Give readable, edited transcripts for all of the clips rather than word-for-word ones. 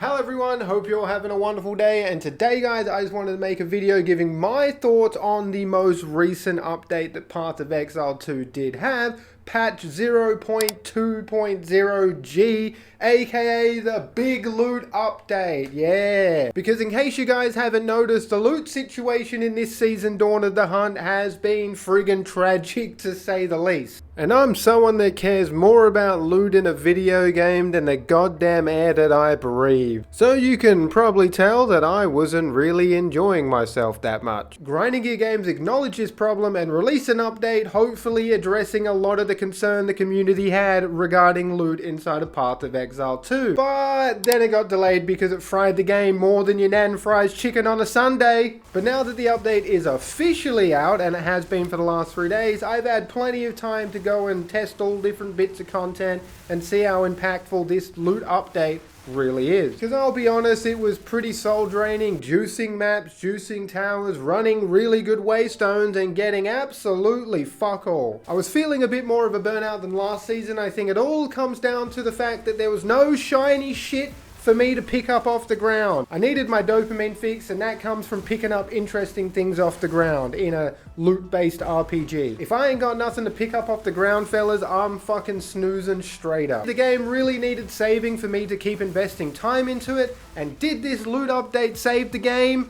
Hello everyone, hope you're all having a wonderful day, and today guys I just wanted to make a video giving my thoughts on the most recent update that Path of Exile 2 did have, patch 0.2.0G, aka the big loot update, yeah! Because in case you guys haven't noticed, the loot situation in this season Dawn of the Hunt has been friggin' tragic to say the least. And I'm someone that cares more about loot in a video game than the goddamn air that I breathe. So you can probably tell that I wasn't really enjoying myself that much. Grinding Gear Games acknowledged this problem and released an update, hopefully addressing a lot of the concern the community had regarding loot inside of Path of Exile 2. But then it got delayed because it fried the game more than your nan fries chicken on a Sunday. But now that the update is officially out, and it has been for the last 3 days, I've had plenty of time to go and test all different bits of content and see how impactful this loot update really is. Because I'll be honest, it was pretty soul draining, juicing maps, juicing towers, running really good waystones and getting absolutely fuck all. I was feeling a bit more of a burnout than last season. I think it all comes down to the fact that there was no shiny shit for me to pick up off the ground. I needed my dopamine fix, and that comes from picking up interesting things off the ground in a loot-based RPG. If I ain't got nothing to pick up off the ground, fellas, I'm fucking snoozing straight up. The game really needed saving for me to keep investing time into it, and did this loot update save the game?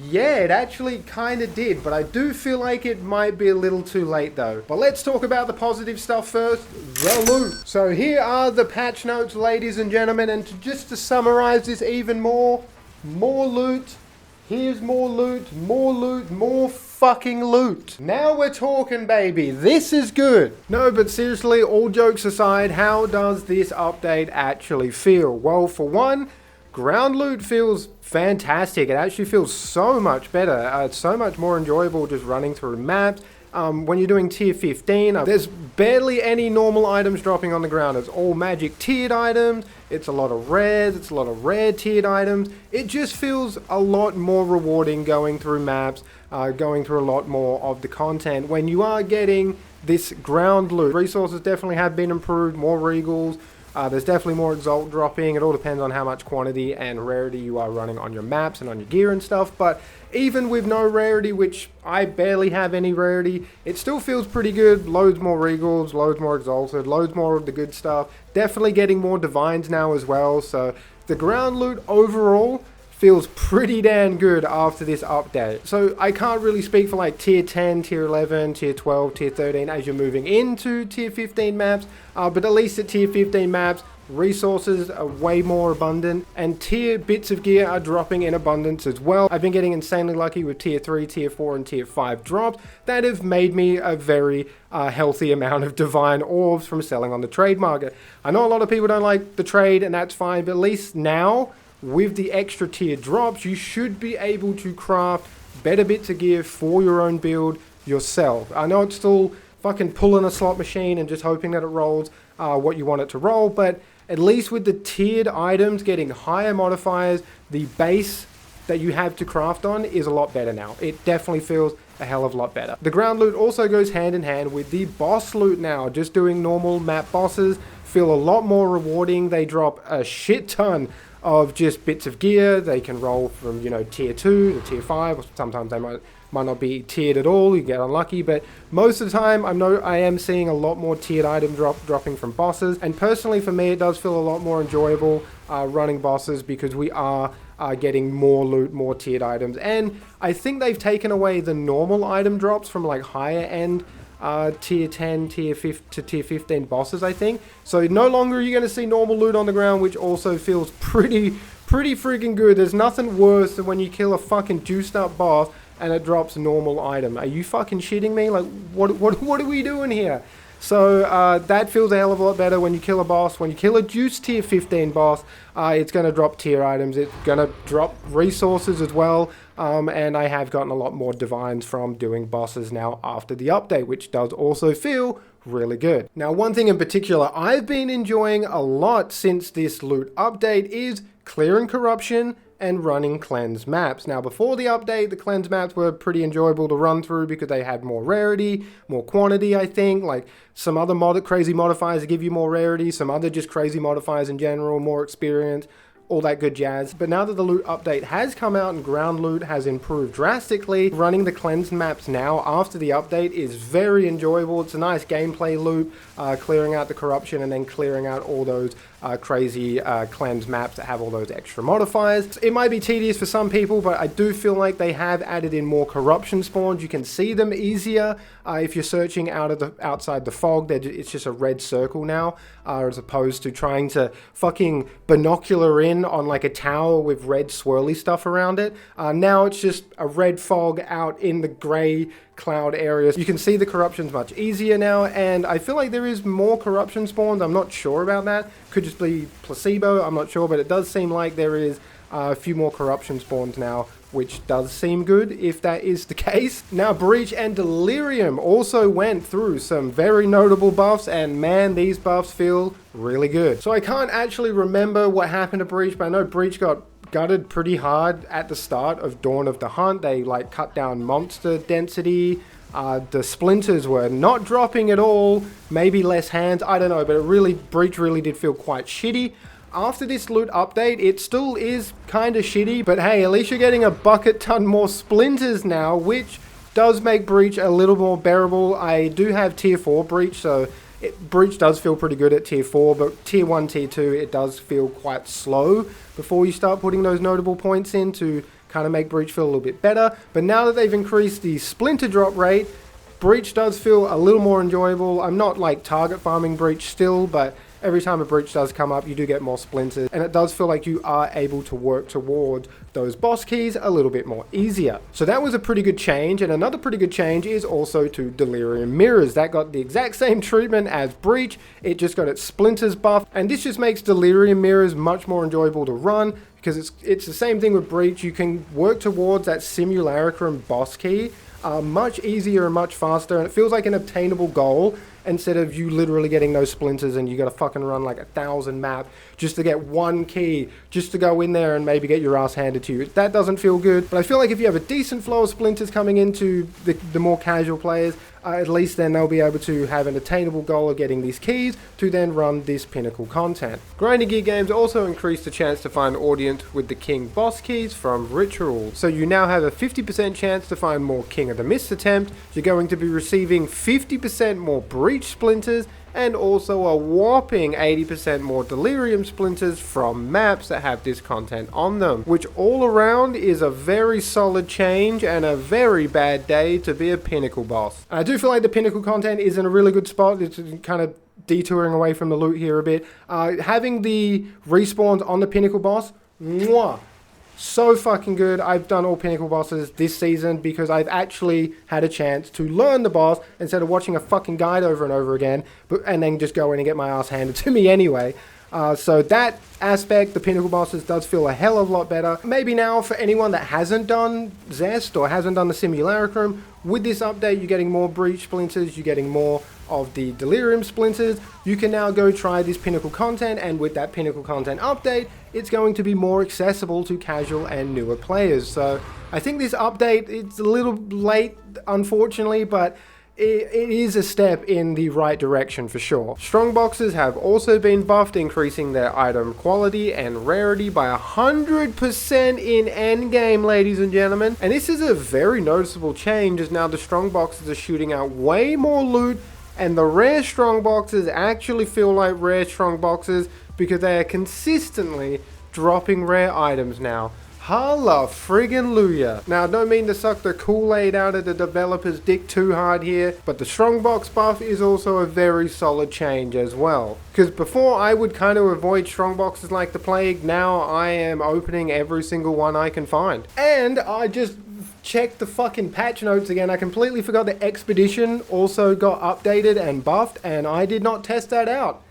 Yeah, it actually kind of did, but I do feel like it might be a little too late though. But let's talk about the positive stuff first, the loot. So here are the patch notes, ladies and gentlemen, and just to summarize this even more loot, here's more loot, more fucking loot. Now we're talking, baby. This is good. No, but seriously, all jokes aside, how does this update actually feel? Well, for one, ground loot feels fantastic. It actually feels so much better. It's so much more enjoyable just running through maps. When you're doing tier 15, there's barely any normal items dropping on the ground. It's all magic tiered items. It's a lot of rares. It's a lot of rare tiered items. It just feels a lot more rewarding going through maps, going through a lot more of the content when you are getting this ground loot. Resources definitely have been improved, more regals. There's definitely more exalt dropping. It all depends on how much quantity and rarity you are running on your maps and on your gear and stuff. But even with no rarity, which I barely have any rarity, it still feels pretty good. Loads more regals, loads more exalted, loads more of the good stuff. Definitely getting more divines now as well. So the ground loot overall feels pretty damn good after this update. So I can't really speak for like tier 10, tier 11, tier 12, tier 13 as you're moving into tier 15 maps, but at least at tier 15 maps, resources are way more abundant, and tier bits of gear are dropping in abundance as well. I've been getting insanely lucky with tier 3, tier 4, and tier 5 drops that have made me a very healthy amount of divine orbs from selling on the trade market. I know a lot of people don't like the trade, and that's fine, but at least now, with the extra tier drops, you should be able to craft better bits of gear for your own build yourself. I know it's still fucking pulling a slot machine and just hoping that it rolls what you want it to roll, but at least with the tiered items getting higher modifiers, the base that you have to craft on is a lot better now. It definitely feels a hell of a lot better. The ground loot also goes hand in hand with the boss loot now. Just doing normal map bosses feel a lot more rewarding. They drop a shit ton of just bits of gear. They can roll from, you know, tier 2 to tier 5, or sometimes they might not be tiered at all. You get unlucky, but most of the time I am seeing a lot more tiered item dropping from bosses, and personally for me it does feel a lot more enjoyable running bosses because we are getting more loot, more tiered items, and I think they've taken away the normal item drops from like higher end tier 10, tier 5 to tier 15 bosses, I think. So no longer are you going to see normal loot on the ground, which also feels pretty freaking good. There's nothing worse than when you kill a fucking juiced up boss and it drops a normal item. Are you fucking shitting me? Like, what are we doing here? So that feels a hell of a lot better when you kill a boss. When you kill a juice tier 15 boss, it's going to drop tier items. It's going to drop resources as well. And I have gotten a lot more divines from doing bosses now after the update, which does also feel really good. Now, one thing in particular I've been enjoying a lot since this loot update is clearing corruption and running cleanse maps. Now, before the update, the cleanse maps were pretty enjoyable to run through because they had more rarity, more quantity, I think. Like some other crazy modifiers that give you more rarity, some other just crazy modifiers in general, more experience, all that good jazz. But now that the loot update has come out and ground loot has improved drastically, running the cleansed maps now after the update is very enjoyable. It's a nice gameplay loop, clearing out the corruption and then clearing out all those crazy cleansed maps that have all those extra modifiers. It might be tedious for some people, but I do feel like they have added in more corruption spawns. You can see them easier if you're searching outside the fog. It's just a red circle now, as opposed to trying to fucking binocular in on like a tower with red swirly stuff around it. Now it's just a red fog out in the grey cloud areas. You can see the corruptions much easier now, and I feel like there is more corruption spawns. I'm not sure about that. Could just be placebo, I'm not sure, but it does seem like there is a few more corruption spawns now, which does seem good if that is the case. Now, Breach and Delirium also went through some very notable buffs, and man, these buffs feel really good. So I can't actually remember what happened to Breach, but I know Breach got gutted pretty hard at the start of Dawn of the Hunt. They like cut down monster density. The splinters were not dropping at all, maybe less hands, I don't know, but Breach really did feel quite shitty. After this loot update, it still is kind of shitty, but hey, at least you're getting a bucket ton more splinters now, which does make Breach a little more bearable. I do have tier 4 Breach, so Breach does feel pretty good at tier 4, but tier 1, tier 2, it does feel quite slow before you start putting those notable points in to kind of make Breach feel a little bit better. But now that they've increased the splinter drop rate, Breach does feel a little more enjoyable. I'm not like target farming Breach still, but every time a Breach does come up, you do get more splinters, and it does feel like you are able to work toward those boss keys a little bit more easier. So that was a pretty good change, and another pretty good change is also to Delirium mirrors. That got the exact same treatment as Breach, it just got its splinters buffed, and this just makes Delirium mirrors much more enjoyable to run, because it's the same thing with Breach. You can work towards that simulacrum boss key much easier and much faster, and it feels like an obtainable goal instead of you literally getting those splinters and you gotta fucking run like 1,000 map just to get one key, just to go in there and maybe get your ass handed to you. That doesn't feel good, but I feel like if you have a decent flow of splinters coming into the more casual players, at least then they'll be able to have an attainable goal of getting these keys to then run this Pinnacle content. Grinding Gear Games also increased the chance to find audience with the King boss keys from Ritual. So you now have a 50% chance to find more King of the Mist attempt, you're going to be receiving 50% more Breach splinters, and also a whopping 80% more Delirium splinters from maps that have this content on them, which all around is a very solid change and a very bad day to be a Pinnacle boss. I do feel like the Pinnacle content is in a really good spot. It's kind of detouring away from the loot here a bit. Having the respawns on the Pinnacle boss, mwah, so fucking good. I've done all Pinnacle bosses this season because I've actually had a chance to learn the boss instead of watching a fucking guide over and over again, and then just go in and get my ass handed to me anyway. So that aspect, the Pinnacle bosses, does feel a hell of a lot better. Maybe now for anyone that hasn't done Zest or hasn't done the Simulacrum, with this update you're getting more Breach splinters, you're getting more of the Delirium splinters. You can now go try this Pinnacle content, and with that Pinnacle content update, it's going to be more accessible to casual and newer players. So I think this update, it's a little late unfortunately, but it is a step in the right direction for sure. Strongboxes have also been buffed, increasing their item quality and rarity by 100% in endgame, ladies and gentlemen. And this is a very noticeable change, as now the Strongboxes are shooting out way more loot, and the rare Strongboxes actually feel like rare Strongboxes because they are consistently dropping rare items now. Holla friggin' Luya. Now, I don't mean to suck the Kool-Aid out of the developer's dick too hard here, but the Strongbox buff is also a very solid change as well. Because before I would kind of avoid Strongboxes like the plague, now I am opening every single one I can find. And I just checked the fucking patch notes again. I completely forgot the Expedition also got updated and buffed, and I did not test that out.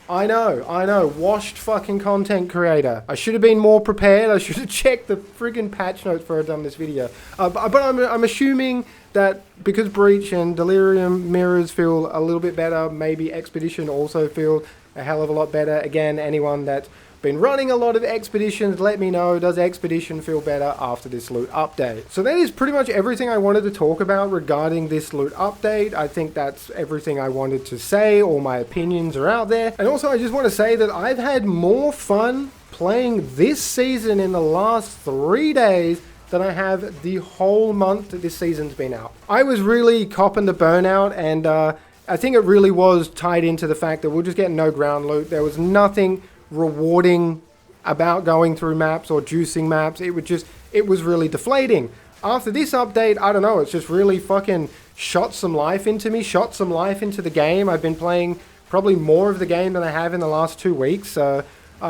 I know, washed fucking content creator. I should have been more prepared. I should have checked the friggin' patch notes before I done this video. But I'm assuming that because Breach and Delirium mirrors feel a little bit better, maybe Expedition also feel a hell of a lot better. Again, anyone that's been running a lot of Expeditions, let me know, does Expedition feel better after this loot update? So that is pretty much everything I wanted to talk about regarding this loot update. I think that's everything I wanted to say. All my opinions are out there. And also I just want to say that I've had more fun playing this season in the last 3 days than I have the whole month that this season's been out. I was really copping the burnout, and I think it really was tied into the fact that we're just getting no ground loot. There was nothing rewarding about going through maps or juicing maps. It was really deflating. After this update, I don't know, it's just really fucking shot some life into me, shot some life into the game. I've been playing probably more of the game than I have in the last 2 weeks, so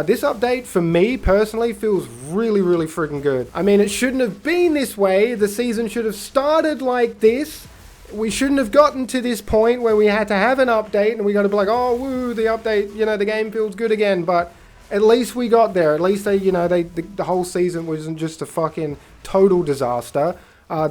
this update, for me personally, feels really, really freaking good. I mean, it shouldn't have been this way. The season should have started like this. We shouldn't have gotten to this point where we had to have an update and we got to be like, oh, woo, the update, you know, the game feels good again. But at least we got there. At least the whole season wasn't just a fucking total disaster.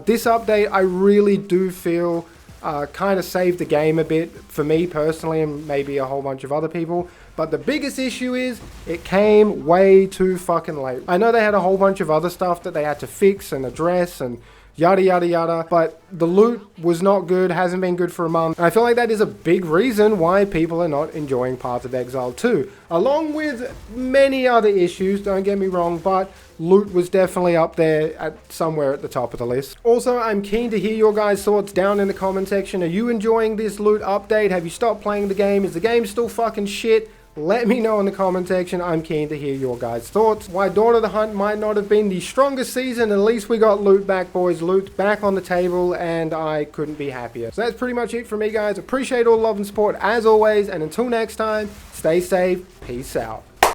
This update, I really do feel kind of saved the game a bit for me personally, and maybe a whole bunch of other people. But the biggest issue is it came way too fucking late. I know they had a whole bunch of other stuff that they had to fix and address and yada yada yada, but the loot was not good, hasn't been good for a month. And I feel like that is a big reason why people are not enjoying Path of Exile 2. Along with many other issues, don't get me wrong, but loot was definitely up there at somewhere at the top of the list. Also, I'm keen to hear your guys' thoughts down in the comment section. Are you enjoying this loot update? Have you stopped playing the game? Is the game still fucking shit? Let me know in the comment section. I'm keen to hear your guys' thoughts. Why Dawn of the Hunt might not have been the strongest season, at least we got loot back, boys. Loot back on the table, and I couldn't be happier. So that's pretty much it for me, guys. Appreciate all the love and support as always, and until next time, stay safe. Peace out.